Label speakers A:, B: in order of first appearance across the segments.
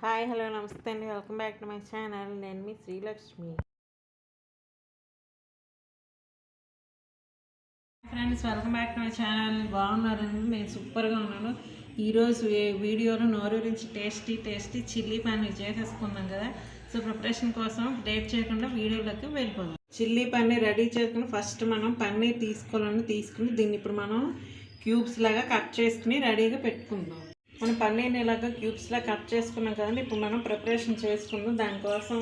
A: Hi hello నమస్తే అండి. Welcome back to my channel. నేను మీ Srilakshmi. Friends, welcome back to my channel. బాగున్నారండి? నేను సూపర్గా ఉన్నాను. ఈరోజు వీడియోలో నోరూరించి టేస్టీ చిల్లీ పన్నీర్ చేసేసుకున్నాం కదా. సో ప్రిపరేషన్ కోసం లేట్ చేయకుండా వీడియోలోకి వెళ్ళిపోదాం. చిల్లీ పన్నీర్ రెడీ చేసుకుని ఫస్ట్ మనం పన్నీర్ తీసుకుని దీన్ని ఇప్పుడు మనం క్యూబ్స్ లాగా కట్ చేసుకుని రెడీగా పెట్టుకుందాం. మనం పన్నీర్ని ఇలాగా క్యూబ్స్లా కట్ చేసుకున్నాం కదండి. ఇప్పుడు మనం ప్రిపరేషన్ చేసుకుందాం. దానికోసం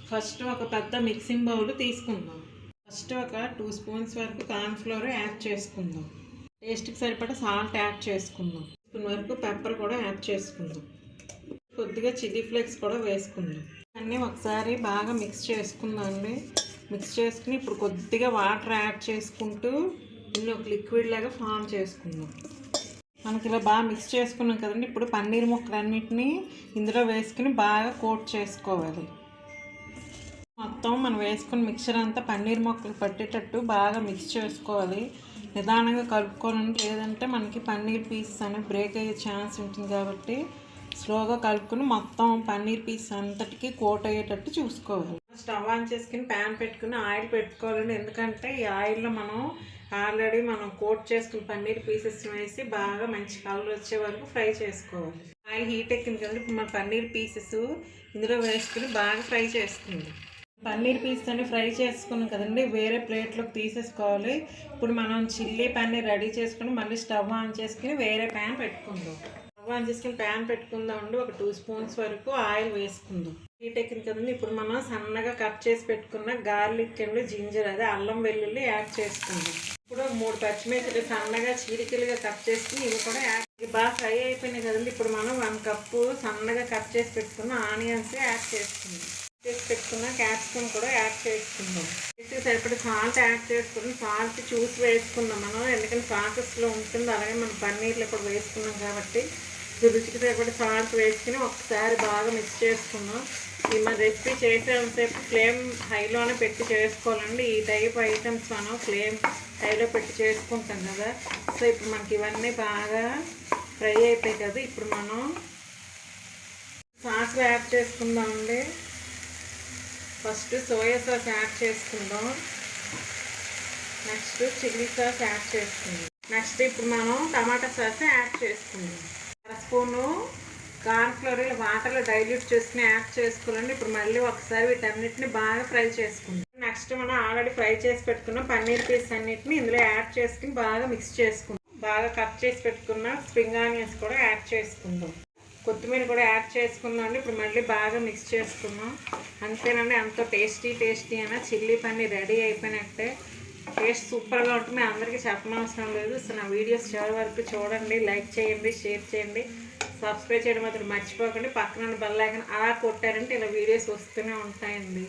A: ఫస్ట్ ఒక పెద్ద మిక్సింగ్ బౌల్ తీసుకుందాం. ఫస్ట్ ఒక 2 స్పూన్స్ వరకు కార్న్ఫ్లోర్ యాడ్ చేసుకుందాం. టేస్ట్కి సరిపడా సాల్ట్ యాడ్ చేసుకుందాం. స్పూన్ వరకు పెప్పర్ కూడా యాడ్ చేసుకుందాం. కొద్దిగా చిల్లీ ఫ్లేక్స్ కూడా వేసుకుందాం. అన్నీ ఒకసారి బాగా మిక్స్ చేసుకుందాం అండి. మిక్స్ చేసుకుని ఇప్పుడు కొద్దిగా వాటర్ యాడ్ చేసుకుంటూ దీన్ని ఒక లిక్విడ్ లాగా ఫామ్ చేసుకుందాం. మనకి ఇలా బాగా మిక్స్ చేసుకున్నాం కదండి. ఇప్పుడు పన్నీర్ ముక్కలన్నిటినీ ఇందులో వేసుకుని బాగా కోట్ చేసుకోవాలి. మొత్తం మనం వేసుకున్న మిక్చర్ అంతా పన్నీర్ ముక్కలు పట్టేటట్టు బాగా మిక్స్ చేసుకోవాలి. నిదానంగా కలుపుకోవాలంటే, లేదంటే మనకి పన్నీర్ పీసెస్ అనేవి బ్రేక్ అయ్యే ఛాన్స్ ఉంటుంది. కాబట్టి స్లోగా కలుపుకొని మొత్తం పన్నీర్ పీస్ అంతటికి కోట్ అయ్యేటట్టు చూసుకోవాలి. స్టవ్ ఆన్ చేసుకుని ప్యాన్ పెట్టుకుని ఆయిల్ పెట్టుకోవాలండి. ఎందుకంటే ఈ ఆయిల్లో మనం ఆల్రెడీ కోట్ చేసుకుని పన్నీర్ పీసెస్ వేసి బాగా మంచి కలర్ వచ్చే వరకు ఫ్రై చేసుకోవాలి. ఆయిల్ హీట్ ఎక్కింది కదండి. ఇప్పుడు మన పన్నీర్ పీసెస్ ఇందులో వేసుకుని బాగా ఫ్రై చేసుకుందాం. పన్నీర్ పీసెస్ అన్ని ఫ్రై చేసుకున్నాం కదండి. వేరే ప్లేట్లోకి తీసేసుకోవాలి. ఇప్పుడు మనం చిల్లీ పన్నీర్ రెడీ చేసుకుని మళ్ళీ స్టవ్ ఆన్ చేసుకుని వేరే ప్యాన్ పెట్టుకుందాం. స్టవ్ ఆన్ చేసుకుని ప్యాన్ పెట్టుకుందాం అండి. ఒక 2 స్పూన్స్ వరకు ఆయిల్ వేసుకుందాం. హీట్ ఎక్కింది కదండి. ఇప్పుడు మనం సన్నగా కట్ చేసి పెట్టుకున్న గార్లిక్ అండ్ జింజర్, అదే అల్లం వెల్లుల్లి యాడ్ చేసుకుందాం. ఇప్పుడు 3 పచ్చిమిర్చిలు సన్నగా చీలికలుగా కట్ చేసుకుని ఇవి కూడా బాగా ఫ్రై అయిపోయినాయి కదండి. ఇప్పుడు మనం 1 కప్పు సన్నగా కట్ చేసి పెట్టుకున్న ఆనియన్స్ యాడ్ చేసుకుందాం. చేసి పెట్టుకున్న క్యాప్సికమ్ కూడా యాడ్ చేసుకుందాం. సరిపడి సాల్ట్ యాడ్ చేసుకుని సాల్ట్ చూసి వేసుకుందాం మనం, ఎందుకంటే ప్రాసెస్లో ఉంటుంది. అలాగే మనం పన్నీర్లో కూడా వేసుకున్నాం కాబట్టి రుచికి సరిపడి సాల్ట్ వేసుకుని ఒకసారి బాగా మిక్స్ చేసుకుందాం. ఈ మన రెసిపీ చేసేంతసేపు ఫ్లేమ్ హైలోనే పెట్టి చేసుకోవాలండి. ఈ టైప్ ఐటమ్స్ మనం ఫ్లేమ్ హైలో పెట్టి చేసుకుంటాం కదా. సో ఇప్పుడు మనకి ఇవన్నీ బాగా ఫ్రై అయిపోయాయి కదా. ఇప్పుడు మనం సాస్ యాడ్ చేసుకుందామండి. ఫస్ట్ సోయా సాస్ యాడ్ చేసుకుందాం. నెక్స్ట్ చిల్లీ సాస్ యాడ్ చేసుకుందాం. నెక్స్ట్ ఇప్పుడు మనం టమాటా సాస్ యాడ్ చేసుకుందాం. 1 స్పూను కార్న్ఫ్లోర్ వాటర్లో డైల్యూట్ చేసుకుని యాడ్ చేసుకోవాలండి. ఇప్పుడు మళ్ళీ ఒకసారి వీటన్నిటిని బాగా ఫ్రై చేసుకుందాం. నెక్స్ట్ మనం ఆల్రెడీ ఫ్రై చేసి పెట్టుకున్న పన్నీర్ పీస్ అన్నిటిని ఇందులో యాడ్ చేసుకుని బాగా మిక్స్ చేసుకుందాం. బాగా కట్ చేసి పెట్టుకున్న స్ప్రింగ్ ఆనియన్స్ కూడా యాడ్ చేసుకుందాం. కొత్తిమీర కూడా యాడ్ చేసుకుందాం అండి. ఇప్పుడు మళ్ళీ బాగా మిక్స్ చేసుకుందాం. అంతేనండి, ఎంతో టేస్టీ అయినా చిల్లీ పన్నీర్ రెడీ అయిపోయినట్టే. టేస్ట్ సూపర్గా ఉంటుంది. అందరికీ చెప్పనవసరం లేదు. సో నా వీడియోస్ చివరి వరకు చూడండి, లైక్ చేయండి, షేర్ చేయండి, సబ్స్క్రైబ్ చేయడం మాత్రం మర్చిపోకండి. పక్కన బెల్ ఐకాన్ అలా కొట్టారంటే ఇలా వీడియోస్ వస్తూనే ఉంటాయండి.